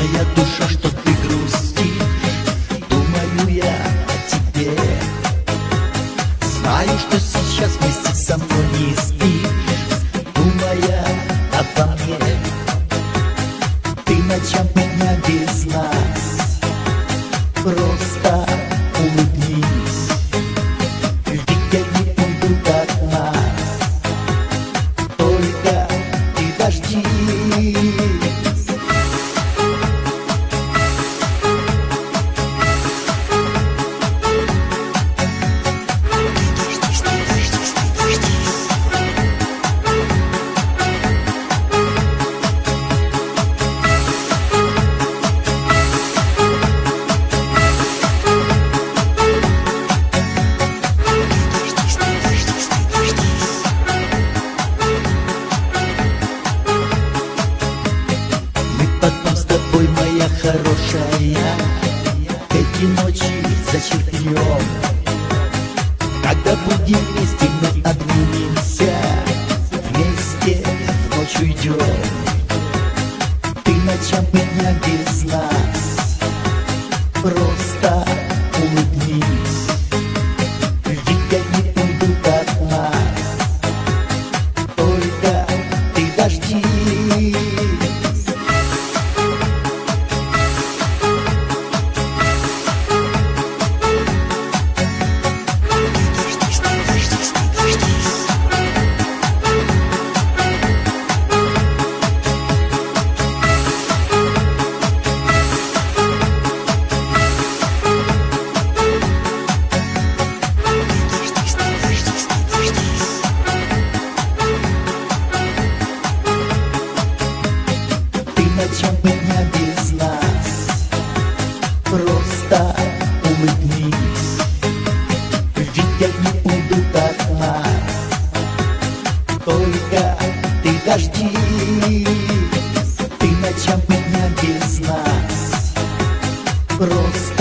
моя душа, что ты грустишь. Думаю я о тебе. Знаю, что сейчас вместе со мной не спишь, думая обо мне. Ты ночам меня без нас, просто улыбнись, ведь я не уйду от нас, только ты дождись. Потом с тобой, моя хорошая, эти ночи зачерпнем. Когда будем вместе, мы обнимемся, вместе в ночь уйдем. Ты ночам меня без нас, просто улыбнись, ведь я не уйду от нас, только ты дождись. Ночам меня без нас, просто улыбнись, ведь я не уйду от нас, только ты дождись. Ты ночам меня без нас, просто